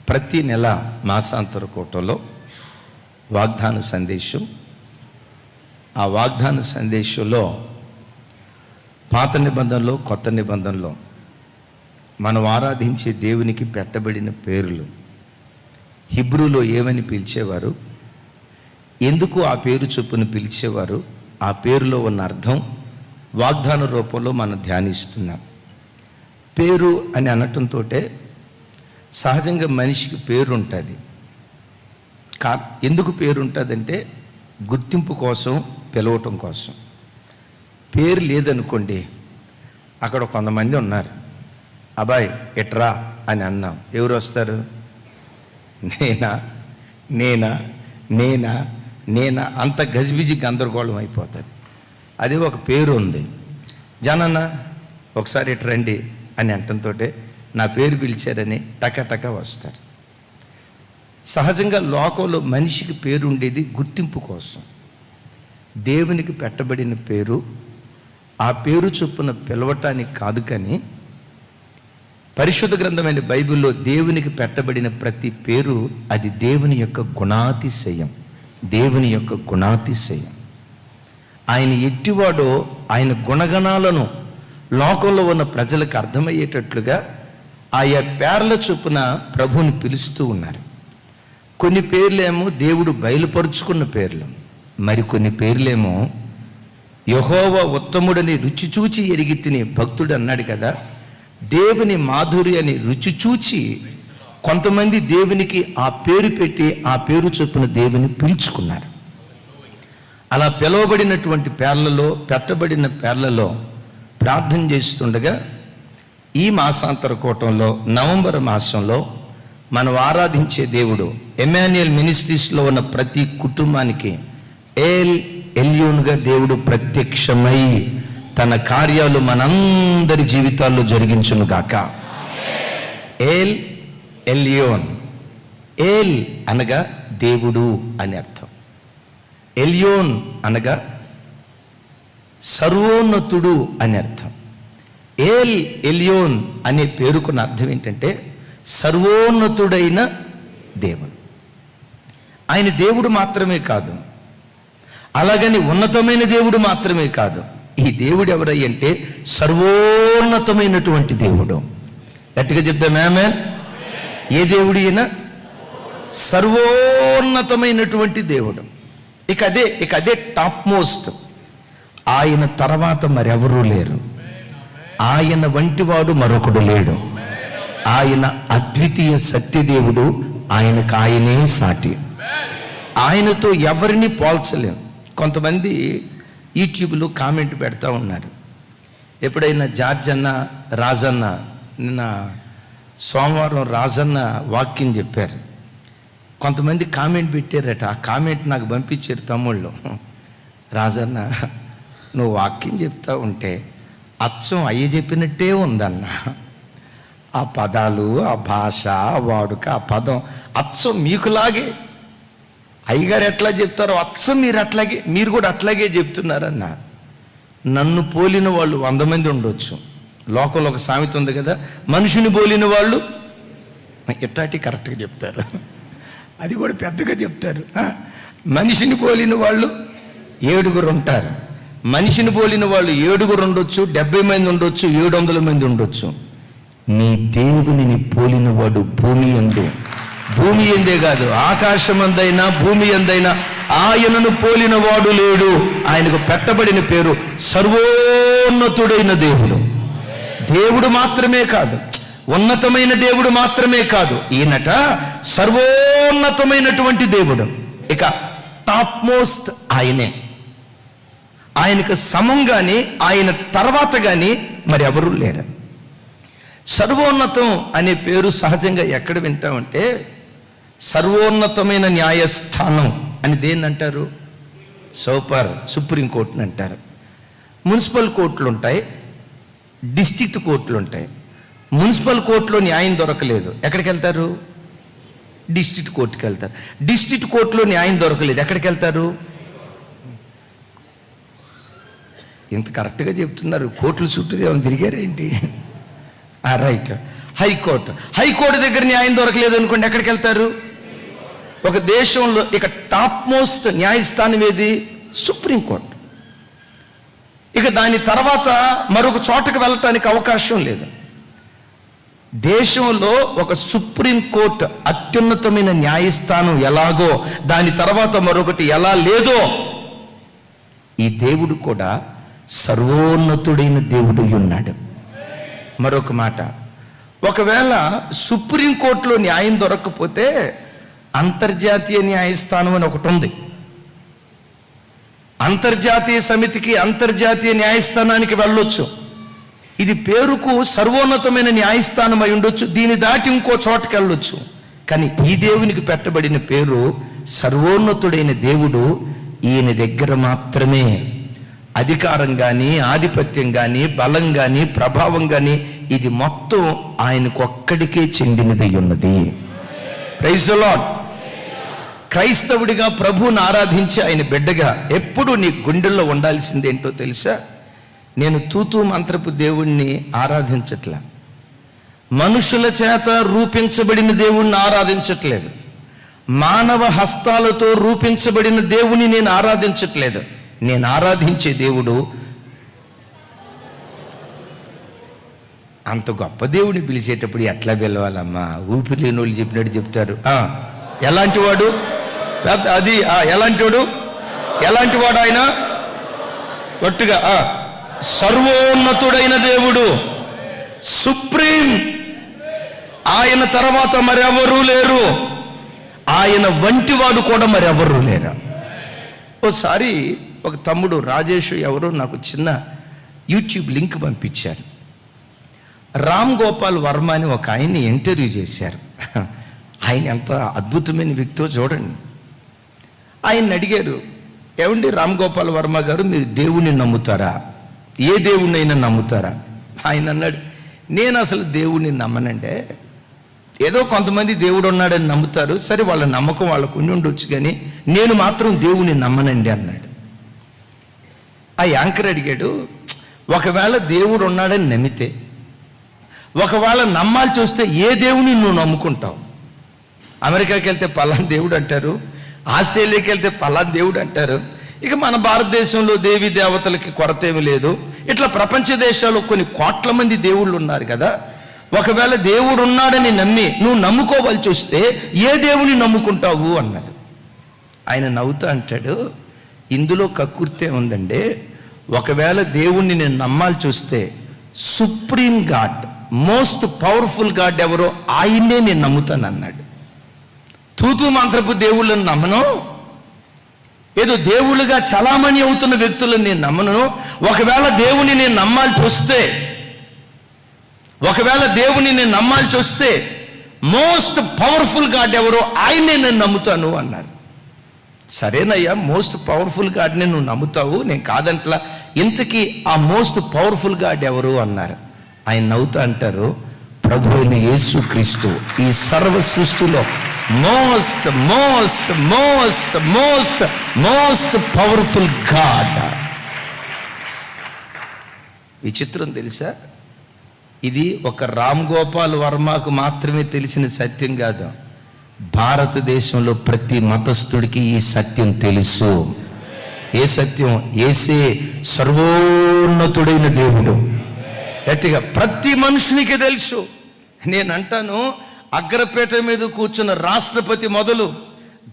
ప్రతి నెల మాసాంతర కూటంలో వాగ్దాన సందేశం. ఆ వాగ్దాన సందేశంలో పాత నిబంధనలో కొత్త నిబంధనలో మనం ఆరాధించే దేవునికి పెట్టబడిన పేర్లు హిబ్రూలో ఏమని పిలిచేవారు, ఎందుకు ఆ పేరు చొప్పున పిలిచేవారు, ఆ పేరులో ఉన్న అర్థం వాగ్దాన రూపంలో మనం ధ్యానిస్తున్నాం. పేరు అని అనటంతో సహజంగా మనిషికి పేరు ఉంటుంది. ఎందుకు పేరు ఉంటుందంటే గుర్తింపు కోసం, పిలవటం కోసం. పేరు లేదనుకోండి, అక్కడ కొంతమంది ఉన్నారు, అబ్బాయి ఎట్రా అని అన్నాం, ఎవరు వస్తారు? నేనా నేనా నేనా నేనా అంత గజిబిజి గందరగోళం అయిపోతుంది. అది ఒక పేరు ఉంది. జనన్న ఒకసారి ఇటు రండి అని అంటంతో నా పేరు పిలిచారని టక వస్తారు. సహజంగా లోకంలో మనిషికి పేరు ఉండేది గుర్తింపు కోసం. దేవునికి పెట్టబడిన పేరు ఆ పేరు చొప్పున పిలవటానికి కాదు. కానీ పరిశుద్ధ గ్రంథమైన బైబిల్లో దేవునికి పెట్టబడిన ప్రతి పేరు అది దేవుని యొక్క గుణాతిశయం. దేవుని యొక్క గుణాతిశయం. ఆయన ఎట్టివాడో ఆయన గుణగణాలను లోకంలో ఉన్న ప్రజలకు అర్థమయ్యేటట్లుగా ఆయా పేర్ల చొప్పున ప్రభువుని పిలుస్తూ ఉన్నారు. కొన్ని పేర్లేమో దేవుడు బయలుపరుచుకున్న పేర్లు, మరికొన్ని పేర్లేమో యెహోవా ఉత్తముడని రుచి చూచి ఎరిగి తిని భక్తుడు అన్నాడు కదా. దేవుని మాధుర్యాన్ని రుచి చూచి కొంతమంది దేవునికి ఆ పేరు పెట్టి ఆ పేరు చొప్పున దేవుని పిలుచుకున్నారు. అలా పిలువబడినటువంటి పేర్లలో, పెట్టబడిన పేర్లలో ప్రార్థన చేస్తుండగా ఈ మాసాంతర కూటంలో నవంబర్ మాసంలో మనం ఆరాధించే దేవుడు ఎమాన్యుయల్ మినిస్ట్రీస్లో ఉన్న ప్రతి కుటుంబానికి ఎల్ ఎల్యోన్గా దేవుడు ప్రత్యక్షమై తన కార్యాలు మనందరి జీవితాల్లో జరిగించును గాక. L Elyon. ఎల్ అనగా దేవుడు అని అర్థం. ఎల్యోన్ అనగా సర్వోన్నతుడు అని అర్థం. ఎల్ ఎల్యోన్ అనే పేరుకున్న అర్థం ఏంటంటే సర్వోన్నతుడైన దేవుడు. ఆయన దేవుడు మాత్రమే కాదు, అలాగని ఉన్నతమైన దేవుడు మాత్రమే కాదు. ఈ దేవుడు ఎవరయ్యంటే సర్వోన్నతమైనటువంటి దేవుడు. గట్టిగా చెప్తాం ఆమేన్. ఏ దేవుడు ఈయన? సర్వోన్నతమైనటువంటి దేవుడు. ఇక అదే టాప్ మోస్ట్. ఆయన తర్వాత మరెవరూ లేరు. ఆయన వంటివాడు మరొకడు లేడు. ఆయన అద్వితీయ సత్యదేవుడు. ఆయనకు ఆయనే సాటి. ఆయనతో ఎవరిని పోల్చలేం. కొంతమంది యూట్యూబ్లో కామెంట్ పెడతా ఉన్నారు. ఎప్పుడైనా జార్జ్ అన్న, రాజన్న, నిన్న సోమవారం రాజన్న వాక్యం చెప్పారు. కొంతమంది కామెంట్ పెట్టారట. ఆ కామెంట్ నాకు పంపించారు తమ్ముళ్ళు. రాజన్న, నువ్వు వాక్యం చెప్తా ఉంటే అచ్చం అయ్య చెప్పినట్టే ఉందన్న. ఆ పదాలు, ఆ భాష, ఆ వాడుక, ఆ పదం అచ్చం మీకులాగే. అయ్యగారు ఎట్లా చెప్తారో అచ్చం మీరు కూడా అట్లాగే చెప్తున్నారన్న. నన్ను పోలిన వాళ్ళు 100 మంది ఉండొచ్చు. లోకంలో ఒక సామెత ఉంది కదా, మనుషుని పోలిన వాళ్ళు ఎట్టాటి కరెక్ట్గా చెప్తారు, అది కూడా పెద్దగా చెప్తారు. మనిషిని పోలిన వాళ్ళు 7 ఉంటారు. మనిషిని పోలిన వాళ్ళు 7 ఉండొచ్చు, 70 మంది ఉండొచ్చు, 700 మంది ఉండొచ్చు. నీ దేవునిని పోలిన వాడు భూమి ఎందే కాదు, ఆకాశమందైనా భూమి ఎందైనా ఆయనను పోలిన వాడు లేడు. ఆయనకు పెట్టబడిన పేరు సర్వోన్నతుడైన దేవుడు. దేవుడు మాత్రమే కాదు, ఉన్నతమైన దేవుడు మాత్రమే కాదు, ఈయనట సర్వోన్నతమైనటువంటి దేవుడు. ఇక టాప్ మోస్ట్ ఆయనే. ఆయనకు సమం కానీ ఆయన తర్వాత కానీ మరి ఎవరూ లేరు. సర్వోన్నతం అనే పేరు సహజంగా ఎక్కడ వింటామంటే సర్వోన్నతమైన న్యాయస్థానం అని దేన్ని అంటారు? సుప్రీంకోర్టుని అంటారు. మున్సిపల్ కోర్టులు ఉంటాయి, డిస్ట్రిక్ట్ కోర్టులు ఉంటాయి. మున్సిపల్ కోర్టులో న్యాయం దొరకలేదు, ఎక్కడికి వెళ్తారు? డిస్ట్రిక్ట్ కోర్టుకి వెళ్తారు. డిస్ట్రిక్ట్ కోర్టులో న్యాయం దొరకలేదు, ఎక్కడికి వెళ్తారు? ఇంత కరెక్ట్గా చెప్తున్నారు. కోర్టుల చుట్టూ ఏమైనా తిరిగారేంటి? రైట్. హైకోర్టు దగ్గర న్యాయం దొరకలేదు అనుకోండి, ఎక్కడికి వెళ్తారు? ఒక దేశంలో ఇక టాప్ మోస్ట్ న్యాయస్థానం ఏది? సుప్రీంకోర్టు. ఇక దాని తర్వాత మరొక చోటకు వెళ్ళటానికి అవకాశం లేదు. దేశంలో ఒక సుప్రీంకోర్టు అత్యున్నతమైన న్యాయస్థానం ఎలాగో దాని తర్వాత మరొకటి ఎలా లేదో, ఈ దేవుడు కూడా సర్వోన్నతుడైన దేవుడు ఉన్నాడు. మరొక మాట, ఒకవేళ సుప్రీంకోర్టులో న్యాయం దొరకకపోతే అంతర్జాతీయ న్యాయస్థానం అని ఒకటి ఉంది. అంతర్జాతీయ సమితికి, అంతర్జాతీయ న్యాయస్థానానికి వెళ్ళొచ్చు. ఇది పేరుకు సర్వోన్నతమైన న్యాయస్థానం అయి ఉండొచ్చు, దీన్ని దాటి ఇంకో చోటకి వెళ్ళొచ్చు. కానీ ఈ దేవునికి పెట్టబడిన పేరు సర్వోన్నతుడైన దేవుడు. ఈయన దగ్గర మాత్రమే అధికారం కానీ, ఆధిపత్యం కానీ, బలం కానీ, ప్రభావం కానీ, ఇది మొత్తం ఆయనకు ఒక్కడికే చెందినదై ఉన్నది. Praise the lord. క్రైస్తవుడిగా ప్రభువుని ఆరాధించి ఆయన బిడ్డగా ఎప్పుడు నీ గుండెల్లో ఉండాల్సింది ఏంటో తెలుసా? నేను తూతూ మంత్రపు దేవుణ్ణి ఆరాధించట్లా, మనుషుల చేత రూపించబడిన దేవుణ్ణి ఆరాధించట్లేదు, మానవ హస్తాలతో రూపించబడిన దేవుని నేను ఆరాధించట్లేదు. నేను ఆరాధించే దేవుడు అంత గొప్ప దేవుడిని పిలిచేటప్పుడు ఎట్లా పిలవాలమ్మా? ఊపిరి లేని వాళ్ళు చెప్పినట్టు చెప్తారు. ఎలాంటి వాడు? అది ఎలాంటి వాడు? ఎలాంటి వాడు ఆయన? ఒట్టుగా సర్వోన్నతుడైన దేవుడు, సుప్రీం. ఆయన తర్వాత మరెవరూ లేరు, ఆయన వంటి వాడు కూడా మరెవరూ లేరు. ఓసారి ఒక తమ్ముడు రాజేష్ ఎవరో నాకు చిన్న యూట్యూబ్ లింక్ పంపించారు. రామ్ గోపాల్ వర్మ అని ఒక ఆయన్ని ఇంటర్వ్యూ చేశారు. ఆయన ఎంత అద్భుతమైన వ్యక్తో చూడండి. ఆయన్ని అడిగారు, ఏమండి రామ్ గోపాల్ వర్మ గారు, మీరు దేవుణ్ణి నమ్ముతారా? ఏ దేవుణ్ణైనా నమ్ముతారా? ఆయన అన్నాడు, నేను అసలు దేవుణ్ణి నమ్మనంటే. ఏదో కొంతమంది దేవుడు ఉన్నాడని నమ్ముతారు, సరే వాళ్ళ నమ్మకం వాళ్ళకు ఉండి ఉండొచ్చు, కానీ నేను మాత్రం దేవుణ్ణి నమ్మనండి అన్నాడు. ఆ యాంకర్ అడిగాడు, ఒకవేళ దేవుడు ఉన్నాడని నమ్మితే, ఒకవేళ నమ్మాల్సి వస్తే ఏ దేవుని నువ్వు నమ్ముకుంటావు? అమెరికాకి వెళ్తే పలానా దేవుడు అంటారు, ఆస్ట్రేలియాకి వెళ్తే పలానా దేవుడు అంటారు. ఇక మన భారతదేశంలో దేవీ దేవతలకి కొరత ఏమి లేదు. ఇట్లా ప్రపంచ దేశాల్లో కొన్ని కోట్ల మంది దేవుళ్ళు ఉన్నారు కదా. ఒకవేళ దేవుడు ఉన్నాడని నమ్మి నువ్వు నమ్ముకోవాల్సి వస్తే ఏ దేవుని నమ్ముకుంటావు అన్నారు. ఆయన నవ్వుతా అంటాడు, ఇందులో కక్కుర్తే ఉందండి. ఒకవేళ దేవుణ్ణి నేను నమ్మాల్సి వస్తే supreme God, most powerful God ఎవరో ఆయన్నే నేను నమ్ముతాను అన్నాడు. తూతూ మంత్రపు దేవుళ్ళని నమ్మను, ఏదో దేవుళ్ళుగా చలామణి అవుతున్న వ్యక్తులను నేను నమ్మను. ఒకవేళ దేవుని నేను నమ్మాల్సి వస్తే, ఒకవేళ దేవుని నేను నమ్మాల్సి వస్తే మోస్ట్ పవర్ఫుల్ గాడ్ ఎవరో ఆయన్నే నేను నమ్ముతాను అన్నారు. సరేనయ్యా, మోస్ట్ పవర్ఫుల్ గాడ్ని నువ్వు నమ్ముతావు, నేను కాదంట్లా. ఇంతకీ ఆ మోస్ట్ పవర్ఫుల్ గాడ్ ఎవరు అన్నారు. ఆయన నవ్వుతా అంటారు, ప్రభు అయిన యేసుక్రీస్తు ఈ సర్వ సృష్టిలో most most most most most powerful God. ఈ చిత్రం తెలుసా? ఇది ఒక రామ్ గోపాల్ వర్మకు మాత్రమే తెలిసిన సత్యం కాదు, భారతదేశంలో ప్రతి మతస్థుడికి ఈ సత్యం తెలుసు. ఏ సత్యం? యేసే సర్వోన్నతుడైన దేవుడు. గట్టిగా ప్రతి మనుషునికి తెలుసు. నేను అంటాను, అగ్రపేట మీద కూర్చున్న రాష్ట్రపతి మొదలు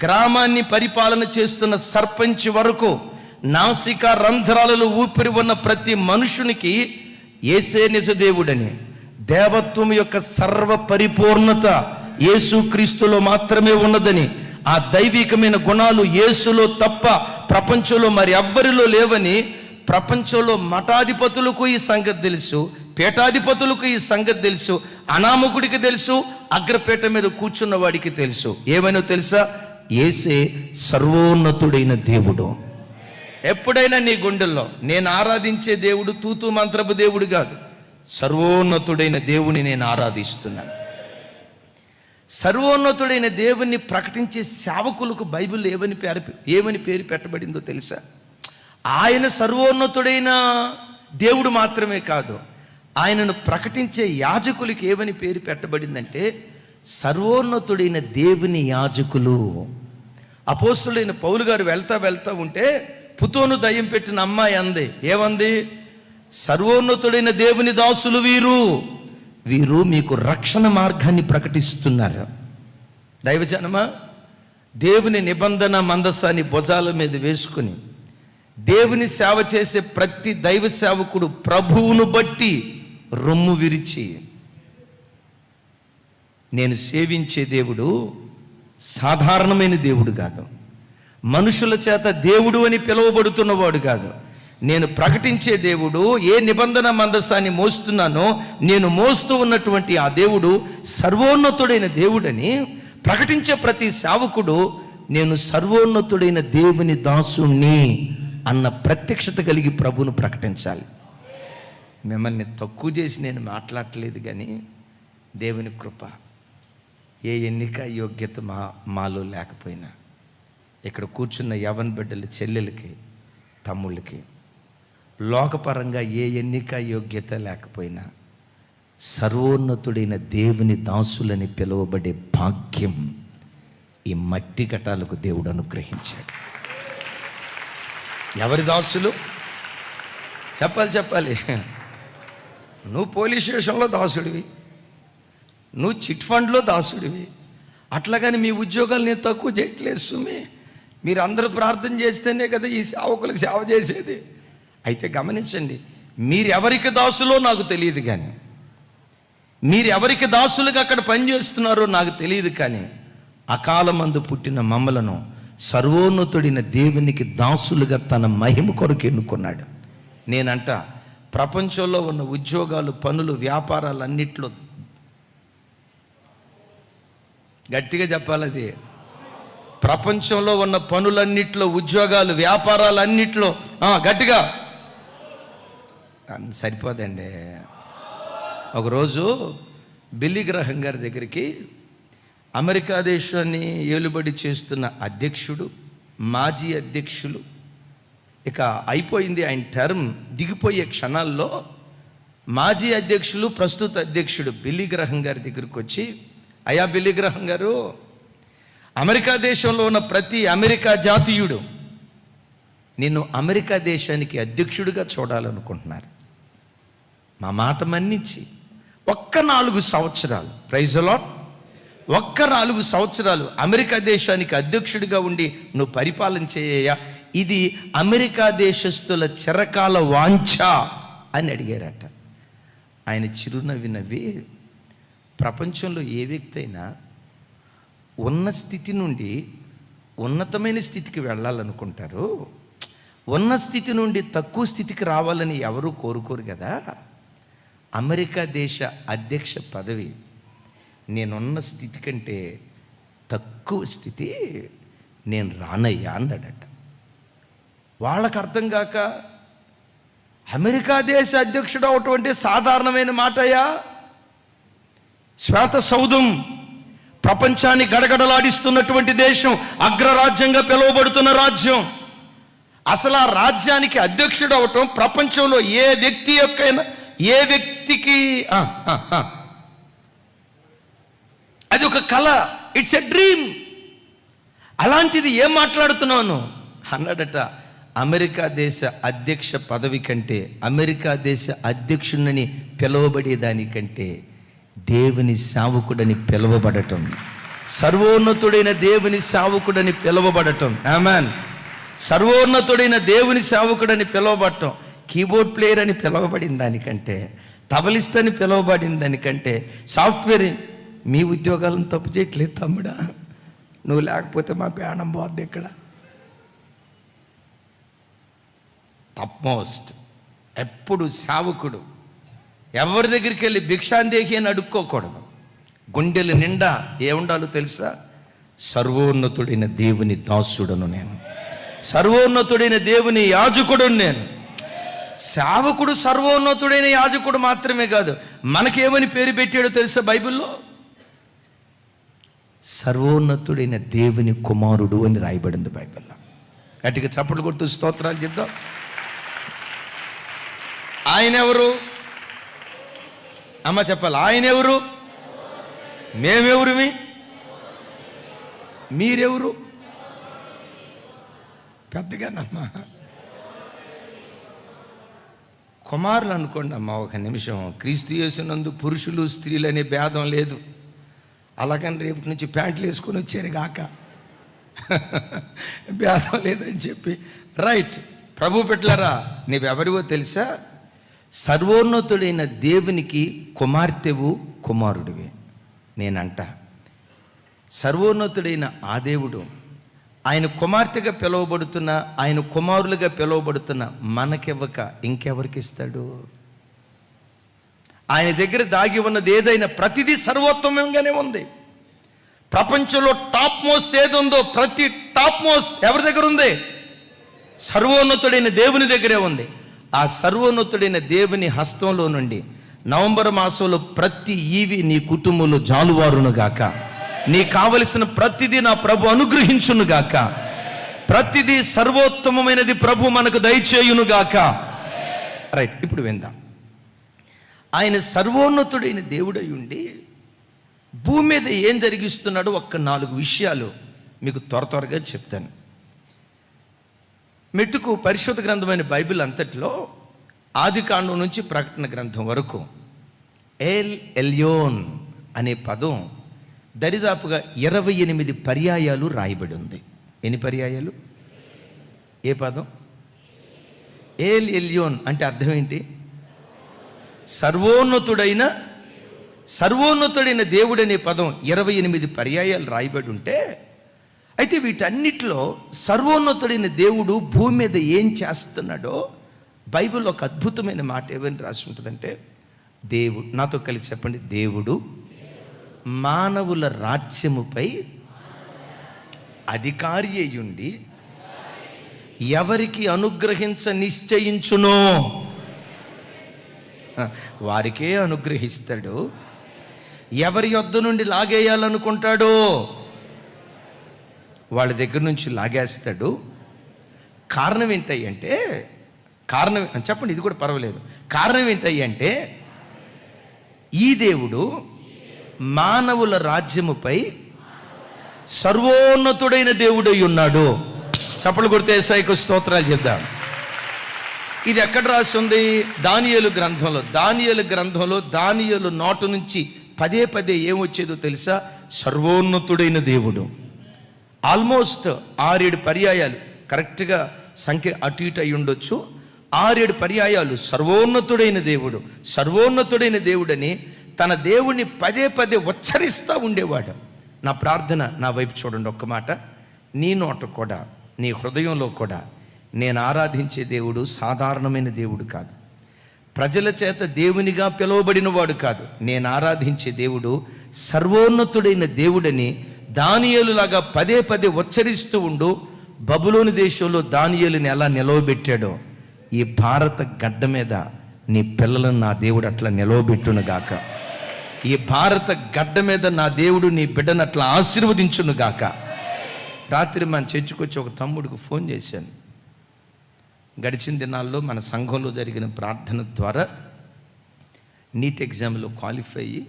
గ్రామాన్ని పరిపాలన చేస్తున్న సర్పంచ్ వరకు నాసిక రంధ్రాలలో ఊపిరి ఉన్న ప్రతి మనుషునికి యేసే నిజ దేవుడని, దేవత్వం యొక్క సర్వ పరిపూర్ణత యేసుక్రీస్తులో మాత్రమే ఉన్నదని, ఆ దైవికమైన గుణాలు యేసులో తప్ప ప్రపంచంలో మరి ఎవ్వరిలో లేవని ప్రపంచంలో మఠాధిపతులకు ఈ సంగతి తెలుసు, పీఠాధిపతులకు ఈ సంగతి తెలుసు, అనామకుడికి తెలుసు, అగ్రపేట మీద కూర్చున్న వాడికి తెలుసు. ఏమైనా తెలుసా? యేసే సర్వోన్నతుడైన దేవుడు. ఎప్పుడైనా నీ గుండెల్లో నేను ఆరాధించే దేవుడు తూతూ మంత్రపు దేవుడు కాదు, సర్వోన్నతుడైన దేవుని నేను ఆరాధిస్తున్నాను. సర్వోన్నతుడైన దేవుణ్ణి ప్రకటించే సేవకులకు బైబిల్ ఏమని పేరు పెట్టబడిందో తెలుసా? ఆయన సర్వోన్నతుడైన దేవుడు మాత్రమే కాదు, ఆయనను ప్రకటించే యాజకులకి ఏమని పేరు పెట్టబడిందంటే సర్వోన్నతుడైన దేవుని యాజకులు. అపోస్తులైన పౌలు గారు వెళ్తా ఉంటే పుతోను దయ్యం పెట్టిన అమ్మాయి అంది, ఏమంది? సర్వోన్నతుడైన దేవుని దాసులు వీరు మీకు రక్షణ మార్గాన్ని ప్రకటిస్తున్నారు. దైవజనమా, దేవుని నిబంధన మందసాన్ని భుజాల మీద వేసుకుని దేవుని సేవ చేసే ప్రతి దైవ సేవకుడు ప్రభువును బట్టి రొమ్ము విరిచి, నేను సేవించే దేవుడు సాధారణమైన దేవుడు కాదు, మనుషుల చేత దేవుడు అని పిలువబడుతున్నవాడు కాదు. నేను ప్రకటించే దేవుడు, ఏ నిబంధన మందసాన్ని మోస్తున్నానో నేను మోస్తూ ఉన్నటువంటి ఆ దేవుడు సర్వోన్నతుడైన దేవుడని ప్రకటించే ప్రతి సేవకుడు నేను సర్వోన్నతుడైన దేవుని దాసుణ్ణి అన్న ప్రత్యక్షత కలిగి ప్రభువును ప్రకటించాలి. మిమ్మల్ని తక్కువ చేసి నేను మాట్లాడట్లేదు, కానీ దేవుని కృప, ఏ ఎన్నిక యోగ్యత మాలో లేకపోయినా ఇక్కడ కూర్చున్న యవన బిడ్డల చెల్లెలకి తమ్ముళ్ళకి లోకపరంగా ఏ ఎన్నిక యోగ్యత లేకపోయినా సర్వోన్నతుడైన దేవుని దాసులని పిలువబడే భాగ్యం ఈ మట్టి ఘటాలకు దేవుడు అనుగ్రహించాడు. ఎవరి దాసులు? చెప్పాలి. నువ్వు పోలీస్ స్టేషన్లో దాసుడివి, నువ్వు చిట్ ఫండ్లో దాసుడివి. అట్లాగని మీ ఉద్యోగాలు నేను తక్కువ చేయట్లేదు సుమి. మీరు అందరూ ప్రార్థన చేస్తేనే కదా ఈ సేవకులకు సేవ చేసేది. అయితే గమనించండి, మీరెవరికి దాసులో నాకు తెలియదు, కానీ మీరెవరికి దాసులుగా అక్కడ పనిచేస్తున్నారో నాకు తెలియదు, కానీ అకాలమందు పుట్టిన మమ్మలను సర్వోన్నతుడైన దేవునికి దాసులుగా తన మహిమ కొరకు ఎన్నుకున్నాడు. నేనంట ప్రపంచంలో ఉన్న ఉద్యోగాలు, పనులు, వ్యాపారాలు అన్నిట్లో, గట్టిగా చెప్పాలది, ప్రపంచంలో ఉన్న పనులన్నిట్లో, ఉద్యోగాలు, వ్యాపారాలు అన్నిట్లో గట్టిగా సరిపోదండి. ఒకరోజు బిల్లీ గ్రహం గారి దగ్గరికి అమెరికా దేశాన్ని ఏలుబడి చేస్తున్న అధ్యక్షుడు, మాజీ అధ్యక్షులు, ఇక అయిపోయింది ఆయన టర్మ్, దిగిపోయే క్షణాల్లో మాజీ అధ్యక్షులు, ప్రస్తుత అధ్యక్షుడు బిల్లీ గ్రహం గారి దగ్గరికి వచ్చి, అయ్యా బిల్లీ గ్రహం గారు, అమెరికా దేశంలో ఉన్న ప్రతి అమెరికా జాతీయుడు నిన్ను అమెరికా దేశానికి అధ్యక్షుడిగా చూడాలనుకుంటున్నారు. మా మాట మన్నించి ఒక్క 4 సంవత్సరాలు, ప్రైజ్ ది లార్డ్, ఒక్క 4 సంవత్సరాలు అమెరికా దేశానికి అధ్యక్షుడిగా ఉండి నువ్వు పరిపాలన చేయ, ఇది అమెరికా దేశస్తుల చిరకాల వాంఛ అని అడిగారట. ఆయన చిరునవ్వి నవ్వి, ప్రపంచంలో ఏ వ్యక్తి అయినా ఉన్న స్థితి నుండి ఉన్నతమైన స్థితికి వెళ్ళాలనుకుంటారు, ఉన్న స్థితి నుండి తక్కువ స్థితికి రావాలని ఎవరూ కోరుకోరు కదా. అమెరికా దేశ అధ్యక్ష పదవి నేనున్న స్థితి కంటే తక్కువ స్థితి, నేను రానయ్యా అన్నాడట. వాళ్ళకు అర్థం కాక, అమెరికా దేశ అధ్యక్షుడు అవటం అంటే సాధారణమైన మాటయా? శ్వేత సౌధం, ప్రపంచాన్ని గడగడలాడిస్తున్నటువంటి దేశం, అగ్రరాజ్యంగా పిలువబడుతున్న రాజ్యం. అసలు ఆ రాజ్యానికి అధ్యక్షుడు అవటం ప్రపంచంలో ఏ వ్యక్తికి అది ఒక కళ, ఇట్స్ ఎ డ్రీమ్. అలాంటిది ఏం మాట్లాడుతున్నాను అన్నాడట. అమెరికా దేశ అధ్యక్ష పదవి కంటే, అమెరికా దేశ అధ్యక్షుడిని పిలువబడేదానికంటే దేవుని సేవకుడని పిలువబడటం, సర్వోన్నతుడైన దేవుని సేవకుడని పిలువబడటం, ఆమేన్, సర్వోన్నతుడైన దేవుని సేవకుడని పిలువబడటం, కీబోర్డ్ ప్లేయర్ అని పిలువబడిన దానికంటే, తబలిస్ట్ అని పిలువబడిన దానికంటే, సాఫ్ట్వేర్, మీ ఉద్యోగాలను తప్పు చేయట్లేదు తమ్ముడా, నువ్వు లేకపోతే మా ప్రాణం పోద్ది ఇక్కడ. Top most. ఎప్పుడు సేవకుడు ఎవరి దగ్గరికి వెళ్ళి భిక్షాందేహి అని అడుక్కోకూడదు. గుండెల నిండా ఏముండాలో తెలుసా? సర్వోన్నతుడైన దేవుని దాసుడను నేను, సర్వోన్నతుడైన దేవుని యాజకుడును నేను. సేవకుడు సర్వోన్నతుడైన యాజకుడు మాత్రమే కాదు, మనకేమని పేరు పెట్టాడో తెలుసా బైబిల్లో? సర్వోన్నతుడైన దేవుని కుమారుడు అని రాయబడింది బైబిల్లో. గట్టిగా చప్పట్లు కొడుతూ స్తోత్రాలు చెప్తాం. ఆయన ఎవరు? అమ్మ చెప్పాలి, ఆయన ఎవరు, మేమెవరుమి, మీరెవరు? పెద్దగానమ్మా కుమారులు అనుకోండి అమ్మ, ఒక నిమిషం. క్రీస్తు యేసునందు పురుషులు స్త్రీలు అనే భేదం లేదు. అలాగని రేపటి నుంచి ప్యాంట్లు వేసుకొని వచ్చారు కాక భేదం లేదని చెప్పి రైట్. ప్రభు పెట్టలారా, నీవెవరివో తెలుసా? సర్వోన్నతుడైన దేవునికి కుమార్తెవు కుమారుడివి. నేనంట సర్వోన్నతుడైన ఆ దేవుడు ఆయన కుమార్తెగా పిలువబడుతున్న, ఆయన కుమారులుగా పిలువబడుతున్న మనకివ్వక ఇంకెవరికి ఇస్తాడు? ఆయన దగ్గర దాగి ఉన్నది ఏదైనా ప్రతిదీ సర్వోత్తమంగానే ఉంది. ప్రపంచంలో టాప్ మోస్ట్ ఏది ఉందో ప్రతి టాప్ మోస్ట్ ఎవరి దగ్గర ఉంది? సర్వోన్నతుడైన దేవుని దగ్గరే ఉంది. ఆ సర్వోన్నతుడైన దేవుని హస్తంలో నుండి నవంబర్ మాసంలో ప్రతి ఈవి నీ కుటుంబంలో జాలువారును గాక. నీ కావలసిన ప్రతిదీ నా ప్రభు అనుగ్రహించును గాక. ప్రతిదీ సర్వోత్తమమైనది ప్రభు మనకు దయచేయును గాక. రైట్, ఇప్పుడు విందాం. ఆయన సర్వోన్నతుడైన దేవుడై ఉండి భూమి మీద ఏం జరిగిస్తున్నాడో ఒక్క 4 విషయాలు మీకు త్వరగా చెప్తాను. మెట్టుకు పరిశుద్ధ గ్రంథమైన బైబిల్ అంతటిలో ఆది కాండం నుంచి ప్రకటన గ్రంథం వరకు ఎల్ ఎల్యోన్ అనే పదం దరిదాపుగా 28 పర్యాయాలు రాయబడి ఉంది. ఎన్ని పర్యాయాలు? ఏ పదం? ఎల్ ఎల్యోన్ అంటే అర్థం ఏంటి? సర్వోన్నతుడైన దేవుడు అనే పదం 28 పర్యాయాలు రాయబడి ఉంటే, అయితే వీటన్నిటిలో సర్వోన్నతుడైన దేవుడు భూమి మీద ఏం చేస్తున్నాడో బైబిల్లో ఒక అద్భుతమైన మాట ఏమని రాసి ఉంటుందంటే, దేవుడు, నాతో కలిసి చెప్పండి, దేవుడు మానవుల రాజ్యముపై అధికారి అయ్యుండి ఎవరికి అనుగ్రహించ నిశ్చయించునో వారికే అనుగ్రహిస్తాడు, ఎవరి యొద్ద నుండి లాగేయాలనుకుంటాడో వాళ్ళ దగ్గర నుంచి లాగేస్తాడు. కారణం ఏంటంటే, చెప్పండి, ఇది కూడా పర్వాలేదు. కారణం ఏంటంటే ఈ దేవుడు మానవుల రాజ్యముపై సర్వోన్నతుడైన దేవుడై ఉన్నాడు. చప్పలు కొడితే యేసయ్యకు స్తోత్రాలు చెప్దాం. ఇది ఎక్కడ రాసి ఉంది? దానియేలు గ్రంథంలో దానియేలు నోటు నుంచి పదే ఏమొచ్చేదో తెలుసా? సర్వోన్నతుడైన దేవుడు. ఆల్మోస్ట్ 6-7 పర్యాయాలు, కరెక్ట్గా సంఖ్య అటు ఇటు అయి ఉండొచ్చు, 6-7 పర్యాయాలు సర్వోన్నతుడైన దేవుడని తన దేవుణ్ణి పదే ఉచ్చరిస్తూ ఉండేవాడు. నా ప్రార్థన, నా వైపు చూడండి ఒక్క మాట. నీ నోట కూడా, నీ హృదయంలో కూడా, నేను ఆరాధించే దేవుడు సాధారణమైన దేవుడు కాదు, ప్రజల చేత దేవునిగా పిలువబడిన వాడు కాదు. నేను ఆరాధించే దేవుడు సర్వోన్నతుడైన దేవుడని దానియేలులాగా పదే ఉచ్చరిస్తూ ఉండు. బబులోని దేశంలో దానియేలుని ఎలా నిలవబెట్టాడో ఈ భారత గడ్డ మీద నీ పిల్లలను నా దేవుడు అట్లా నిలవబెట్టును గాక. ఈ భారత గడ్డ మీద నా దేవుడు నీ బిడ్డను అట్లా ఆశీర్వదించును గాక. రాత్రి మన చర్చికొచ్చి ఒక తమ్ముడికి ఫోన్ చేశాను. గడిచిన దినాల్లో మన సంఘంలో జరిగిన ప్రార్థన ద్వారా నీట్ ఎగ్జామ్లో క్వాలిఫై అయ్యి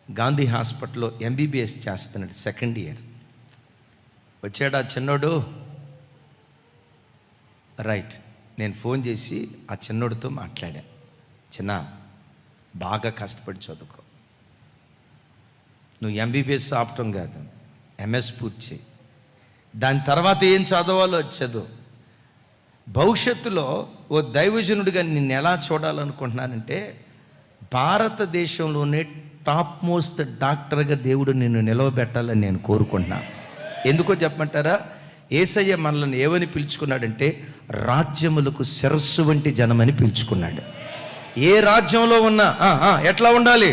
గాంధీ హాస్పిటల్లో ఎంబీబీఎస్ చేస్తున్నాడు, 2nd ఇయర్. వచ్చాడు ఆ చిన్నోడు. రైట్, నేను ఫోన్ చేసి ఆ చిన్నోడితో మాట్లాడా. చిన్న, బాగా కష్టపడి చదువుకో, నువ్వు ఎంబీబీఎస్ ఆపటం కాదు, ఎంఎస్ పూర్తి చేయి, దాని తర్వాత ఏం చదవాలో చదువు. భవిష్యత్తులో ఓ దైవజనుడిగా నిన్ను ఎలా చూడాలనుకుంటున్నానంటే, భారతదేశంలోనే టాప్ మోస్ట్ డాక్టర్గా దేవుడు నిన్ను నిలవబెట్టాలని నేను కోరుకుంటున్నాను. ఎందుకో చెప్పమంటారా? యేసయ్య మనల్ని ఏమని పిలుచుకున్నాడంటే, రాజ్యములకు శిరస్సు వంటి జనమని పిలుచుకున్నాడు. ఏ రాజ్యంలో ఉన్నా ఎట్లా ఉండాలి?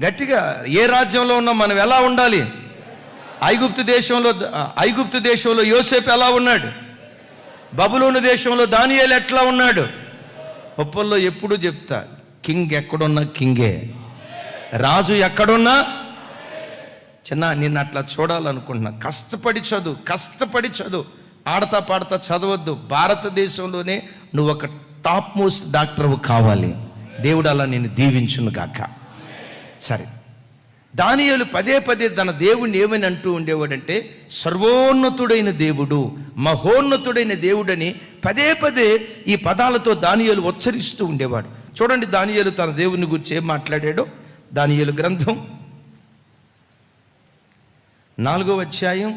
గట్టిగా, ఏ రాజ్యంలో ఉన్నా మనం ఎలా ఉండాలి? ఐగుప్తు దేశంలో యోసేపు ఎలా ఉన్నాడు? బబులోను దేశంలో దానియేలు ఎట్లా ఉన్నాడు? ఒప్పల్లో ఎప్పుడు చెప్తా, కింగ్ ఎక్కడున్నా కింగే, రాజు ఎక్కడున్నా. చిన్న, నిన్ను అట్లా చూడాలనుకుంటున్నా. కష్టపడి చదువు, ఆడతా పాడతా చదవద్దు. భారతదేశంలోనే నువ్వు ఒక టాప్ మోస్ట్ డాక్టర్ కావాలి. దేవుడు అలా నేను దీవించును గాక. సరే, దానియేలు పదే పదే తన దేవుణ్ణి ఏమని అంటూ ఉండేవాడంటే సర్వోన్నతుడైన దేవుడు, మహోన్నతుడైన దేవుడని పదే పదే ఈ పదాలతో దానియేలు ఉచ్చరిస్తూ ఉండేవాడు. చూడండి దానియేలు తన దేవుని గురించి ఏం మాట్లాడాడో. దానియేలు గ్రంథం 4వ అధ్యాయం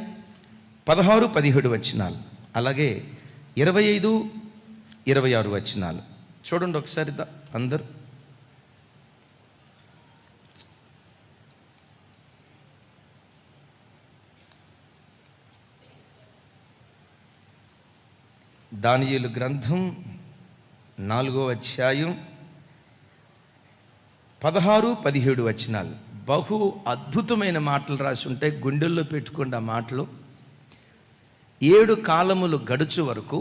16-17 వచనాలు, అలాగే 25-26 వచనాలు చూడండి ఒకసారి అందరూ. దానియేలు గ్రంథం 4వ అధ్యాయం 16-17 వచనాలు. బహు అద్భుతమైన మాటలు రాసి ఉంటాయి, గుండెల్లో పెట్టుకోండి ఆ మాటలు. 7 కాలములు గడుచు వరకు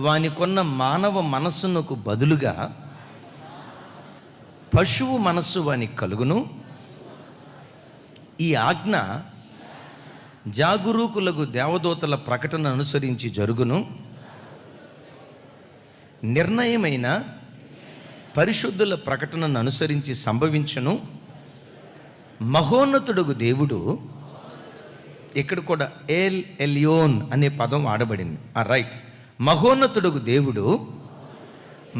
వానికొన్న మానవ మనస్సునకు బదులుగా పశువు మనస్సు వానికి కలుగును. ఈ ఆజ్ఞ జాగరూకులకు దేవదూతల ప్రకటన అనుసరించి జరుగును. నిర్ణయమైన పరిశుద్ధుల ప్రకటనను అనుసరించి సంభవించును. మహోన్నతుడుగు దేవుడు, ఇక్కడ కూడా ఎల్ ఎలియోన్ అనే పదం వాడబడింది. రైట్, మహోన్నతుడుగు దేవుడు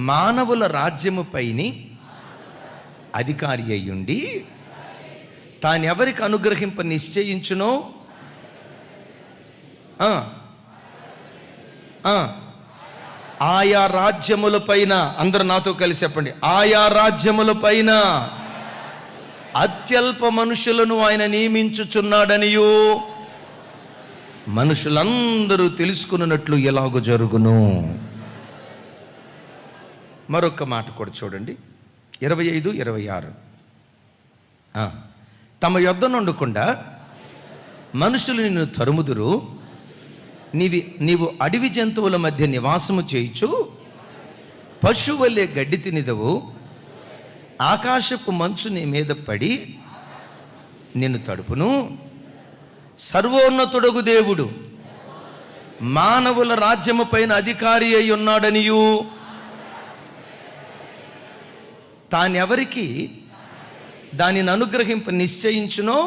మానవుల రాజ్యము పైని అధికారి అయ్యుండి తానెవరికి అనుగ్రహింప నిశ్చయించునో ఆయా రాజ్యముల పైన, అందరూ నాతో కలిసి చెప్పండి, ఆయా రాజ్యముల పైన అత్యల్ప మనుషులను ఆయన నియమించుచున్నాడనియు మనుషులందరూ తెలుసుకున్నట్లు ఎలాగో జరుగును. మరొక మాట కూడా చూడండి, 25-26. తమ యొద్ద నుండకుండా మనుషులు నిన్ను తరుముదురు. నీవు అడవి జంతువుల మధ్య నివాసము చేయుచు పశువులే గడ్డి తినిదవు. ఆకాశపు మంచు నీ మీద పడి నిన్ను తడుపును. సర్వోన్నతుడగు దేవుడు మానవుల రాజ్యము పైన అధికారి అయి ఉన్నాడనియు తానెవరికి దానిని అనుగ్రహింప నిశ్చయించునో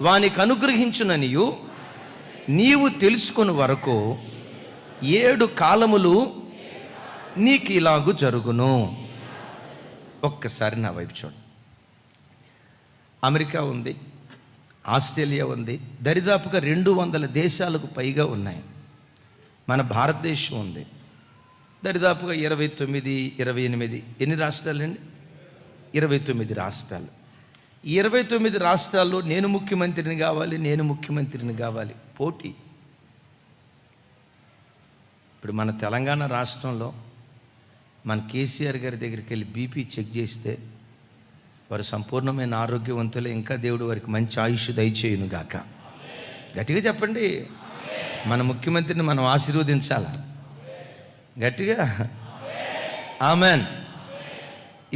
వానికి అనుగ్రహించుననియు నీవు తెలుసుకుని వరకు 7 కాలములు నీకు ఇలాగు జరుగును. ఒక్కసారి నా వైపు చూడు. అమెరికా ఉంది, ఆస్ట్రేలియా ఉంది, దరిదాపుగా 200 దేశాలకు పైగా ఉన్నాయి. మన భారతదేశం ఉంది, దరిదాపుగా 29-28 ఎన్ని రాష్ట్రాలండి? 29 రాష్ట్రాలు. 29 రాష్ట్రాల్లో నేను ముఖ్యమంత్రిని కావాలి పోటీ. ఇప్పుడు మన తెలంగాణ రాష్ట్రంలో మన కేసీఆర్ గారి దగ్గరికి వెళ్ళి బీపీ చెక్ చేస్తే వారు సంపూర్ణమైన ఆరోగ్యవంతులే. ఇంకా దేవుడు వారికి మంచి ఆయుష్ దయచేయును గాక. గట్టిగా చెప్పండి, మన ముఖ్యమంత్రిని మనం ఆశీర్వదించాలి గట్టిగా. ఆమెన్.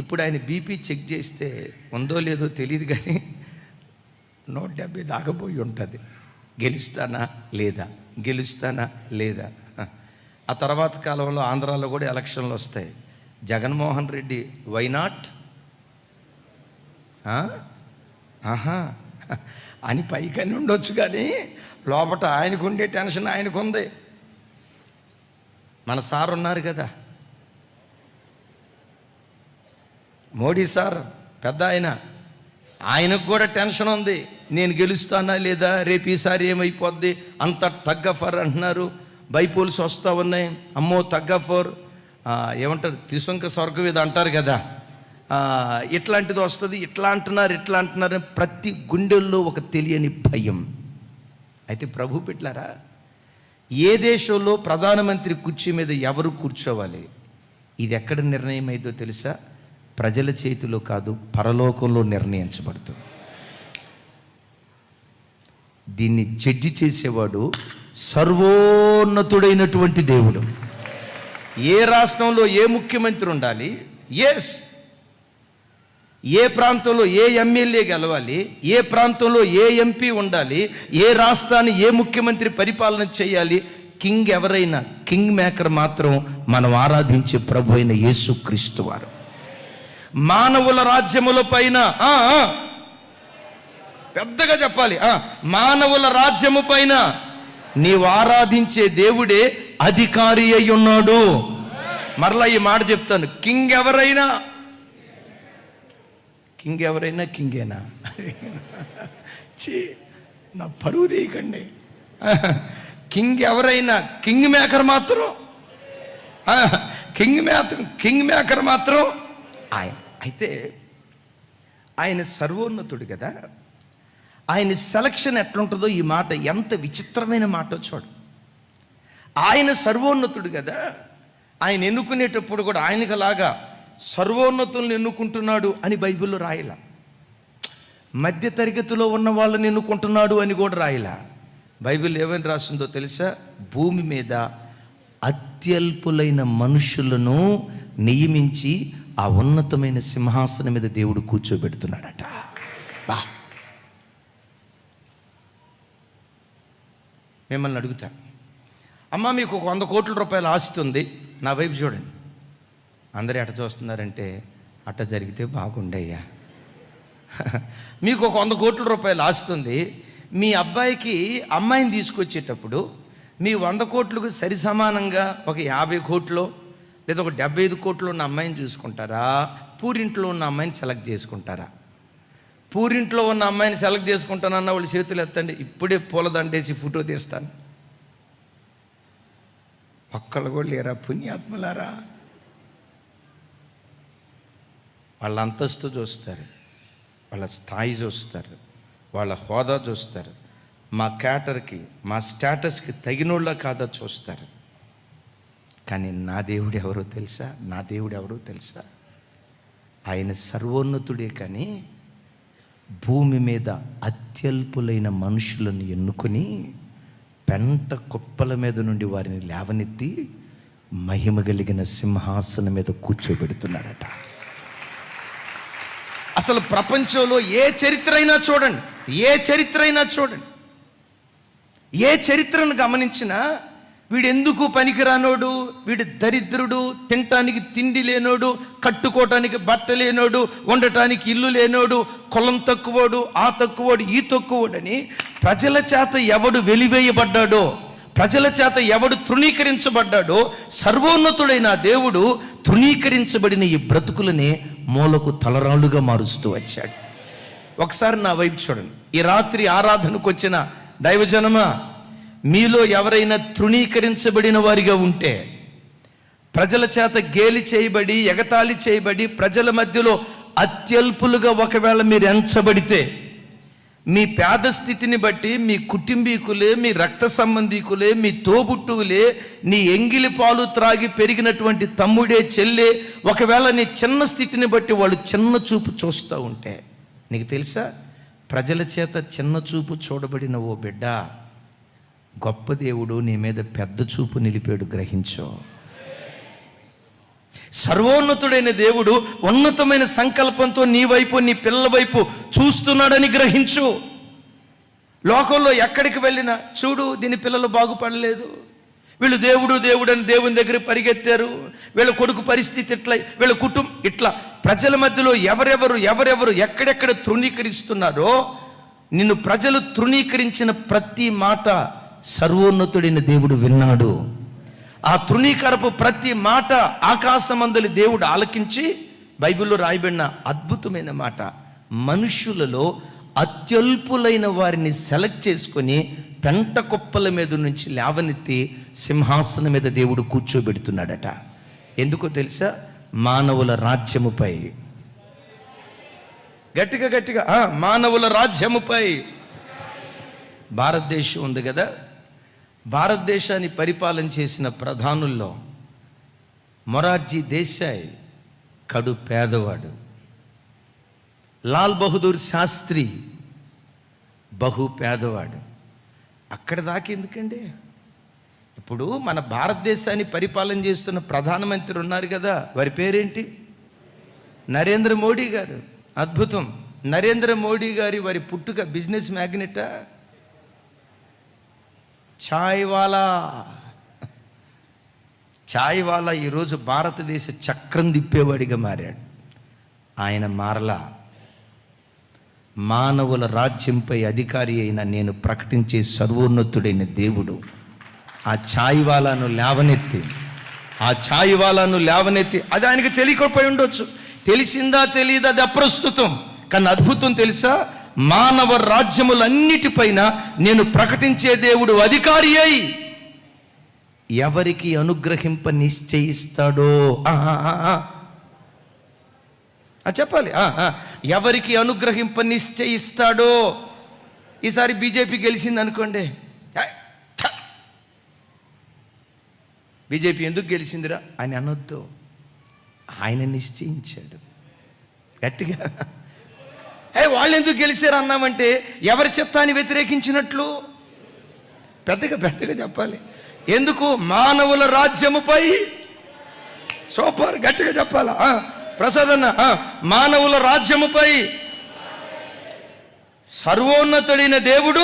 ఇప్పుడు ఆయన బీపీ చెక్ చేస్తే ఉందో లేదో తెలియదు, కానీ 170 దాకా పోయి ఉంటుంది. గెలుస్తానా లేదా. ఆ తర్వాత కాలంలో ఆంధ్రాలో కూడా ఎలక్షన్లు వస్తాయి. జగన్మోహన్ రెడ్డి వై నాట్ అని పైకని ఉండొచ్చు, కానీ లోపల ఆయనకు ఉండే టెన్షన్ ఆయనకుంది. మన సార్ ఉన్నారు కదా, మోడీ సార్ పెద్ద ఆయనకు కూడా టెన్షన్ ఉంది. నేను గెలుస్తానా లేదా, రేపు ఈసారి ఏమైపోద్ది, అంత తగ్గఫర్ అంటున్నారు, బైపోల్స్ వస్తూ ఉన్నాయి. అమ్మో తగ్గఫర్ ఏమంటారు, త్రిశంక స్వర్గం ఇది అంటారు కదా, ఇట్లాంటిది వస్తుంది, ఇట్లా అంటున్నారు. ప్రతి గుండెల్లో ఒక తెలియని భయం. అయితే ప్రభు బిడ్డలారా, ఏ దేశంలో ప్రధానమంత్రి కుర్చీ మీద ఎవరు కూర్చోవాలి, ఇది ఎక్కడ నిర్ణయం అయిందో తెలుసా? ప్రజల చేతిలో కాదు, పరలోకంలో నిర్ణయించబడుతుంది. దీన్ని జడ్జి చేసేవాడు సర్వోన్నతుడైనటువంటి దేవుడు. ఏ రాష్ట్రంలో ఏ ముఖ్యమంత్రి ఉండాలి, ఏ ప్రాంతంలో ఏ ఎమ్మెల్యే గెలవాలి, ఏ ప్రాంతంలో ఏ ఎంపీ ఉండాలి, ఏ రాష్ట్రాన్ని ఏ ముఖ్యమంత్రి పరిపాలన చేయాలి, కింగ్ ఎవరైనా, కింగ్ మేకర్ మాత్రం మనం ఆరాధించే ప్రభు అయిన యేసుక్రీస్తు వారు. మానవుల రాజ్యముల పైన పెద్దగా చెప్పాలి, మానవుల రాజ్యము పైన నీవు ఆరాధించే దేవుడే అధికారి అయి ఉన్నాడు. మరలా ఈ మాట చెప్తాను, కింగ్ ఎవరైనా కింగేనా? నా పరువు తీయకండి. కింగ్ ఎవరైనా, కింగ్ మేకర్ మాత్రం కింగ్ మేకర్ మాత్రం ఆయన. అయితే ఆయన సర్వోన్నతుడు కదా, ఆయన సెలక్షన్ ఎట్లుంటుందో ఈ మాట ఎంత విచిత్రమైన మాట చూడు. ఆయన సర్వోన్నతుడు కదా, ఆయన ఎన్నుకునేటప్పుడు కూడా ఆయనకులాగా సర్వోన్నతులను ఎన్నుకుంటున్నాడు అని బైబిల్లో రాయలా. మధ్య తరగతిలో ఉన్న వాళ్ళని ఎన్నుకుంటున్నాడు అని కూడా రాయలా. బైబిల్ ఏమని రాస్తుందో తెలుసా? భూమి మీద అత్యల్పులైన మనుషులను నియమించి ఆ ఉన్నతమైన సింహాసనం మీద దేవుడు కూర్చోబెడుతున్నాడట. బా, మిమ్మల్ని అడుగుతా, అమ్మ మీకు ఒక 100 కోట్ల రూపాయలు ఆస్తుంది, నా వైపు చూడండి. అందరూ ఎట చూస్తున్నారంటే అట్ట జరిగితే బాగుండయ్యా. మీకు ఒక 100 కోట్ల రూపాయలు ఆస్తుంది, మీ అబ్బాయికి అమ్మాయిని తీసుకొచ్చేటప్పుడు మీ 100 కోట్లకు సరి సమానంగా ఒక 50 కోట్లు లేదా ఒక 75 కోట్లు ఉన్న అమ్మాయిని చూసుకుంటారా, పూరింట్లో ఉన్న అమ్మాయిని సెలెక్ట్ చేసుకుంటారా? పూరింట్లో ఉన్న అమ్మాయిని సెలెక్ట్ చేసుకుంటానన్న వాళ్ళు చేతులు ఎత్తండి, ఇప్పుడే పూలదండేసి ఫోటో తీస్తాను. ఒక్కళ్ళు కూడా లేరా పుణ్యాత్ములారా? వాళ్ళ అంతస్తు చూస్తారు, వాళ్ళ స్థాయి చూస్తారు, వాళ్ళ హోదా చూస్తారు, మా క్యాటర్కి మా స్టేటస్కి తగినోళ్ళ కాదా చూస్తారు. కానీ నా దేవుడు ఎవరో తెలుసా? నా దేవుడు ఎవరో తెలుసా? ఆయన సర్వోన్నతుడే, కానీ భూమి మీద అత్యల్పులైన మనుషులను ఎన్నుకొని పెంట కుప్పల మీద నుండి వారిని లేవనెత్తి మహిమ కలిగిన సింహాసనం మీద కూర్చోబెడుతున్నాడట. అసలు ప్రపంచంలో ఏ చరిత్ర అయినా చూడండి, ఏ చరిత్రను గమనించినా వీడు ఎందుకు పనికిరానోడు, వీడు దరిద్రుడు, తినటానికి తిండి లేనోడు, కట్టుకోవటానికి బట్ట లేనోడు, ఉండటానికి ఇల్లు లేనోడు, కులం తక్కువోడు, ఆ తక్కువోడు, ఈ తక్కువోడని ప్రజల చేత ఎవడు వెలివేయబడ్డాడో, ప్రజల చేత ఎవడు తృణీకరించబడ్డాడో, సర్వోన్నతుడైన దేవుడు తృణీకరించబడిన ఈ బ్రతుకులని మూలకు తలరాళ్ళుగా మారుస్తూ వచ్చాడు. ఒకసారి నా వైపు చూడండి. ఈ రాత్రి ఆరాధనకు వచ్చిన దైవజనమా, మీలో ఎవరైనా తృణీకరించబడిన వారిగా ఉంటే, ప్రజల చేత గేలి చేయబడి ఎగతాళి చేయబడి ప్రజల మధ్యలో అత్యల్పులుగా ఒకవేళ మీరు ఎంచబడితే, మీ పేద స్థితిని బట్టి మీ కుటుంబీకులే, మీ రక్త సంబంధీకులే, మీ తోబుట్టువులే, నీ ఎంగిలి పాలు త్రాగి పెరిగినటువంటి తమ్ముడే చెల్లె, ఒకవేళ నీ చిన్న స్థితిని బట్టి వాళ్ళు చిన్న చూపు చూస్తూ ఉంటే, నీకు తెలుసా, ప్రజల చేత చిన్న చూపు చూడబడిన ఓ బిడ్డ, గొప్ప దేవుడు నీ మీద పెద్ద చూపు నిలిపాడు, గ్రహించో. సర్వోన్నతుడైన దేవుడు ఉన్నతమైన సంకల్పంతో నీ వైపు, నీ పిల్లల వైపు చూస్తున్నాడని గ్రహించు. లోకంలో ఎక్కడికి వెళ్ళినా చూడు, దీని పిల్లలు బాగుపడలేదు, వీళ్ళు దేవుడు అని దేవుని దగ్గర పరిగెత్తారు, వీళ్ళ కొడుకు పరిస్థితి ఇట్లా, వీళ్ళ కుటుంబం ఇట్లా, ప్రజల మధ్యలో ఎవరెవరు ఎక్కడెక్కడ తృణీకరిస్తున్నారో, నిన్ను ప్రజలు తృణీకరించిన ప్రతి మాట సర్వోన్నతుడైన దేవుడు విన్నాడు. ఆ తృణీకరపు ప్రతి మాట ఆకాశమందలి దేవుడు ఆలకించి, బైబిల్లో రాయబడిన అద్భుతమైన మాట, మనుషులలో అత్యల్పులైన వారిని సెలెక్ట్ చేసుకొని పెంట కుప్పల మీద నుంచి లేవనెత్తి సింహాసనం మీద దేవుడు కూర్చోబెడుతున్నాడట. ఎందుకో తెలుసా? మానవుల రాజ్యముపై, గట్టిగా మానవుల రాజ్యముపై. భారతదేశం ఉంది కదా, భారతదేశాన్ని పరిపాలన చేసిన ప్రధానుల్లో మొరార్జీ దేశాయ్ కడు పేదవాడు, లాల్ బహదూర్ శాస్త్రి బహు పేదవాడు. అక్కడ దాకా ఎందుకండి? ఇప్పుడు మన భారతదేశాన్ని పరిపాలన చేస్తున్న ప్రధానమంత్రి ఉన్నారు కదా, వారి పేరేంటి? నరేంద్ర మోడీ గారు. అద్భుతం. నరేంద్ర మోడీ గారి వారి పుట్టుక బిజినెస్ మ్యాగ్నెటా, ఛాయ్ వాలా, చాయ్ వాలా ఈరోజు భారతదేశ చక్రం తిప్పేవాడిగా మారాడు. ఆయన మారలా. మానవుల రాజ్యంపై అధికారి అయిన నేను ప్రకటించే సర్వోన్నతుడైన దేవుడు ఆ చాయ్ వాలాను లేవనెత్తి అది ఆయనకి తెలియకపోయి ఉండొచ్చు. తెలిసిందా తెలియదా అది అప్రస్తుతం. కానీ అద్భుతం తెలుసా, మానవ రాజ్యములన్నిటిపైన నేను ప్రకటించే దేవుడు అధికారి అయి ఎవరికి అనుగ్రహింప నిశ్చయిస్తాడో చెప్పాలి. ఎవరికి అనుగ్రహింప నిశ్చయిస్తాడో. ఈసారి బీజేపీ గెలిచింది అనుకోండి, బీజేపీ ఎందుకు గెలిచిందిరా అని అనొద్దు. ఆయన నిశ్చయించాడు గట్టిగా. వాళ్ళు ఎందుకు గెలిచారు అన్నామంటే ఎవరి చిత్తాన్ని వ్యతిరేకించినట్లు. పెద్దగా చెప్పాలి. ఎందుకు? మానవుల రాజ్యముపై. సూపర్, గట్టిగా చెప్పాలా ప్రసాద్ అన్న. మానవుల రాజ్యముపై సర్వోన్నతుడైన దేవుడు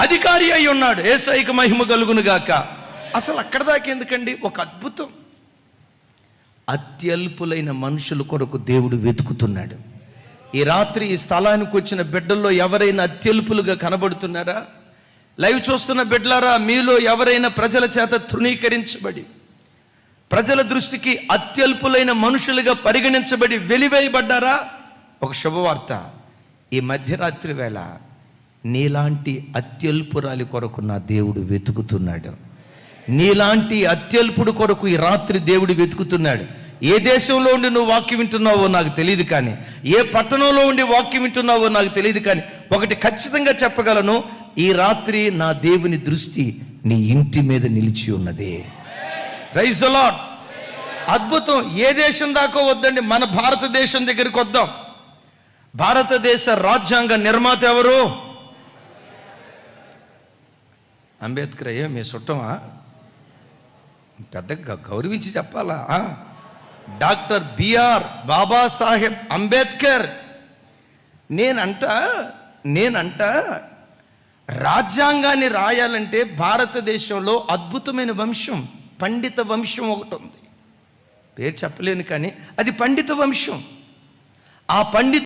అధికారి అయి ఉన్నాడు. యేసయ్యకు మహిమ కలుగును గాక. అసలు అక్కడ దాకా ఎందుకండి? ఒక అద్భుతం. అత్యల్పులైన మనుషుల కొరకు దేవుడు వెతుకుతున్నాడు. ఈ రాత్రి ఈ స్థలానికి వచ్చిన బిడ్డల్లో ఎవరైనా అత్యల్పులుగా కనబడుతున్నారా? లైవ్ చూస్తున్న బిడ్డలారా, మీలో ఎవరైనా ప్రజల చేత తృణీకరించబడి, ప్రజల దృష్టికి అత్యల్పులైన మనుషులుగా పరిగణించబడి వెలివేయబడ్డారా? ఒక శుభవార్త. ఈ మధ్యరాత్రి వేళ నీలాంటి అత్యల్పురాలి కొరకు నా దేవుడు వెతుకుతున్నాడు. నీలాంటి అత్యల్పుడు కొరకు ఈ రాత్రి దేవుడు వెతుకుతున్నాడు. ఏ దేశంలో ఉండి నువ్వు వాక్యం వింటున్నావో నాకు తెలియదు, కానీ ఏ పట్టణంలో ఉండి వాక్యం వింటున్నావో నాకు తెలియదు, కానీ ఒకటి ఖచ్చితంగా చెప్పగలను, ఈ రాత్రి నా దేవుని దృష్టి నీ ఇంటి మీద నిలిచి ఉన్నది. Praise the Lord. అద్భుతం. ఏ దేశం దాకా వద్దండి, మన భారతదేశం దగ్గరికి వద్దాం. భారతదేశ రాజ్యాంగ నిర్మాత ఎవరు? అంబేద్కర్. అయ్యో మీ చుట్టమా? పెద్దగా గౌరవించి చెప్పాలా? Doctor BR Babasaheb Ambedkar. నేనంట రాజ్యాంగాన్ని రాయాలంటే భారతదేశంలో అద్భుతమైన వంశం, పండిత వంశం ఒకటి ఉంది. పేరు చెప్పలేను, కానీ అది పండిత వంశం. ఆ పండిత